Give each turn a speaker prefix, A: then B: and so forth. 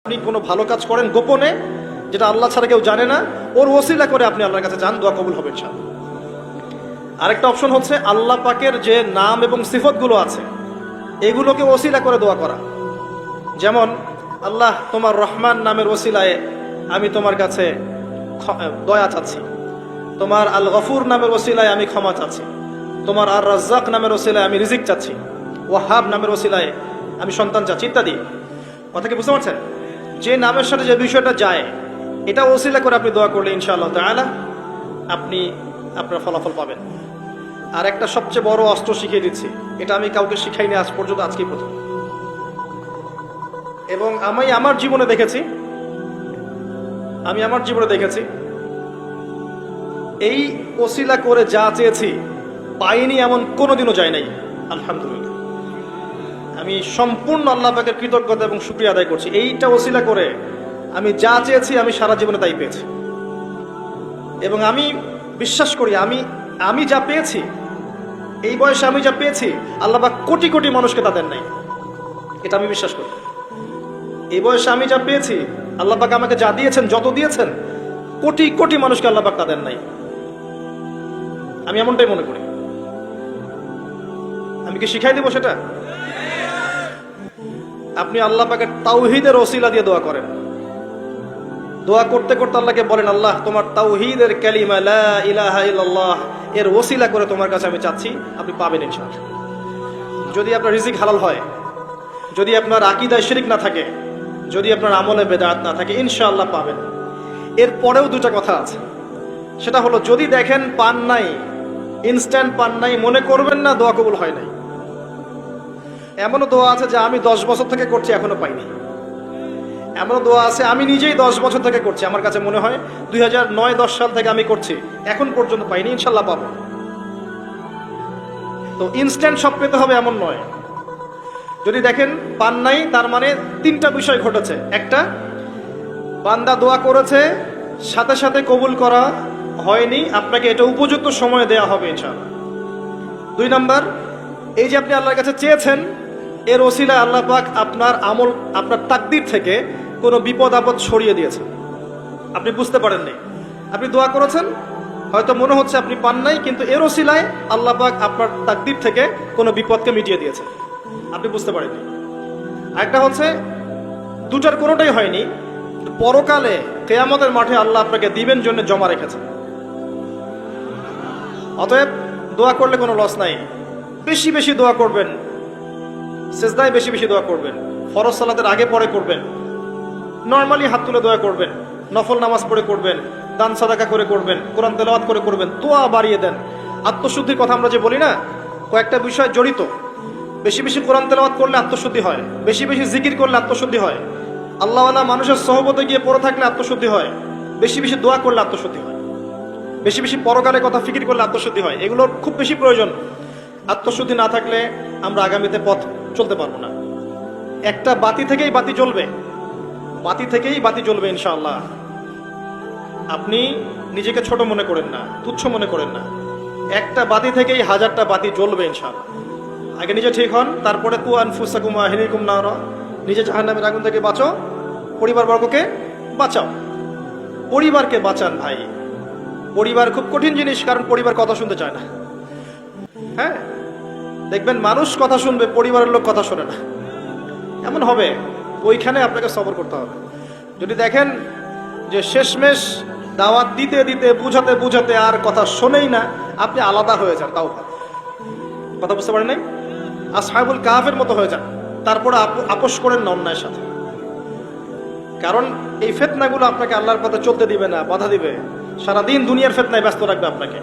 A: আপনি কোনো ভালো কাজ করেন গোপনে, যেটা আল্লাহ ছাড়া কেউ জানে না, ওর ওসিলা করে আপনি আল্লাহর কাছে যান, দোয়া কবুল হবে ইনশাআল্লাহ। আরেকটা অপশন হচ্ছে আল্লাহ পাকের যে নাম এবং সিফতগুলো আছে এগুলোকে ওসিলা করে দোয়া করা। যেমন আল্লাহ তোমার রহমান নামের ওসিলায় আমি তোমার কাছে দয়া চাচ্ছি, তোমার আল গফুর নামের ওসিলায় আমি ক্ষমা চাচ্ছি, তোমার আর রাজ্জাক নামের ওসিলায় আমি রিজিক চাচ্ছি, ওয়াহাব নামের ওসিলায় আমি সন্তান চাচ্ছি ইত্যাদি। কথা কি বুঝতে পারছেন? যে নামের সাথে যে বিষয়টা যায় এটা ওসিলা করে আপনি দোয়া করলে ইনশাআল্লাহ তাআলা আপনি আপনার ফলাফল পাবেন। আর একটা সবচেয়ে বড় অস্ত্র শিখিয়ে দিচ্ছি, এটা আমি কাউকে শিখাইনি আজ পর্যন্ত, আজকেই প্রথম। এবং আমি আমার জীবনে দেখেছি এই ওসিলা করে যা চেয়েছি পাইনি এমন কোনোদিনও যায় নাই। আলহামদুলিল্লাহ, আমি সম্পূর্ণ আল্লাহ পাকের কৃতজ্ঞতা এবং শুকরিয়া আদায় করছি। এইটা ওসিলা করে আমি যা চেয়েছি আমি সারা জীবনে তাই পেয়েছি। এবং আমি বিশ্বাস করি আমি যা পেয়েছি, এই বয়সে আমি যা পেয়েছি আল্লাহ পাক কোটি কোটি মানুষকে তা দেন নাই, এটা আমি বিশ্বাস করি। এই বয়সে আমি যা পেয়েছি আল্লাহ পাক আমাকে যা দিয়েছেন, যত দিয়েছেন, কোটি কোটি মানুষকে আল্লাহ পাক তা দেন নাই, আমি এমনটাই মনে করি। আমি কি শিখাই দেব সেটা? আপনি আল্লাহ পাকের তাওহীদের ওসিলা দিয়ে দোয়া করেন। দোয়া করতে করতে আল্লাহকে বলেন, আল্লাহ তোমার তাওহীদের কালিমা লা ইলাহা ইল্লাল্লাহ এর ওসিলা করে তোমার কাছে আমি চাচ্ছি, আপনি পাবেন ইনশাআল্লাহ। যদি আপনার রিজিক হালাল হয়, যদি আপনার আকীদায় শিরক না থাকে, যদি আপনার আমলে বেদাত না থাকে, ইনশাআল্লাহ পাবেন। এর পরেও দুটো কথা আছে, সেটা হলো যদি দেখেন পান নাই, ইনস্ট্যান্ট পান নাই, মনে করবেন না দোয়া কবুল হয় নাই। এমনও দোয়া আছে যে আমি 10 বছর থেকে করছি এখনো পাইনি। এমনও দোয়া আছে আমি নিজেই 10 বছর থেকে করছি, আমার কাছে মনে হয় 2009-10 সাল থেকে আমি করছি, এখন পর্যন্ত পাইনি, ইনশাল্লাহ পাবো। তো ইনস্ট্যান্ট সব পেতে হবে এমন নয়। যদি দেখেন পান নাই, তার মানে 3টা বিষয় ঘটেছে। একটা, বান্দা দোয়া করেছে, সাথে সাথে কবুল করা হয়নি, আপনাকে এটা উপযুক্ত সময় দেয়া হবে ইনশাআল্লাহ। 2 নাম্বার, এই যে আপনি আল্লাহর কাছে চেয়েছেন, এর ওসিলায় আল্লাহ পাক আপনার আমল, আপনার তাকদীর থেকে কোনো বিপদ আপদ সরিয়ে দিয়েছেন, আপনি বুঝতে পারেননি। আপনি দোয়া করেছেন, হয়তো মনে হচ্ছে আপনি পান নাই, কিন্তু এর ওসিলায় আল্লাহ পাক আপনার তাকদীর থেকে কোনো বিপদকে মিটিয়ে দিয়েছেন, আপনি বুঝতে পারেননি। একটা হচ্ছে দুটার কোনোটাই হয়নি, পরকালে কিয়ামতের মাঠে আল্লাহ আপনাকে দিবেন জন্য জমা রেখেছেন। অতএব দোয়া করলে কোনো লস নাই। বেশি বেশি দোয়া করবেন, সিজদায় বেশি বেশি দোয়া করবেন, ফরজ সালাতের আগে পরে করবেন, নরমালি হাত তুলে দোয়া করবেন, নফল নামাজ পড়ে করবেন, দান সাদাকা করে করবেন, কোরআন তেলাওয়াত করে করবেন, দোয়া বাড়িয়ে দেন। আত্মশুদ্ধির কথা আমরা যে বলি না, কয়েকটা বিষয় জড়িত। বেশি বেশি কোরআন তেলাওয়াত করলে আত্মশুদ্ধি হয়, বেশি বেশি জিকির করলে আত্মশুদ্ধি হয়, আল্লাহওয়ালা মানুষের সহবতে গিয়ে পড়ে থাকলে আত্মশুদ্ধি হয়, বেশি বেশি দোয়া করলে আত্মশুদ্ধি হয়, বেশি বেশি পরকালের কথা ফিকির করলে আত্মশুদ্ধি হয়। এগুলোর খুব বেশি প্রয়োজন। আত্মশুদ্ধি না থাকলে আমরা আগামীতে পথ চলতে পারবো না। একটা বাতি থেকেই বাতি জ্বলবে ইনশাআল্লাহ। আপনি নিজেকে ছোট মনে করেন না, তুচ্ছ মনে করেন না। একটা বাতি থেকেই 1000টা বাতি জ্বলবে ইনশাআল্লাহ। আগে নিজে ঠিক হন, তারপরে কু আনফুসাকুম ওয়া আহলিকুম নারা, নিজে জাহান্নামের আগুন থেকে বাঁচো, পরিবারবর্গকে বাঁচাও। পরিবারকে বাঁচান ভাই। পরিবার খুব কঠিন জিনিস, কারণ পরিবার কথা শুনতে চায় না। হ্যাঁ, দেখবেন মানুষ কথা শুনবে, পরিবারের লোক কথা শোনে না, এমন হবে। ওইখানে আপনাকে সবর করতে হবে। যদি দেখেন যে শেষমেশ দাওয়াত দিতে দিতে বুঝাতে বুঝাতে আর কথা শোনেই না, আপনি আলাদা হয়ে যান, তাও ভালো। কথা বুঝতে পারেন নাই? আসহাবুল কাহফের মতো হয়ে যান, তারপরে আপোষ করেন না অন্যায়ের সাথে। কারণ এই ফিতনাগুলো আপনাকে আল্লাহর পথে চলতে দিবে না, বাধা দিবে, সারাদিন দুনিয়ার ফিতনায় ব্যস্ত রাখবে আপনাকে।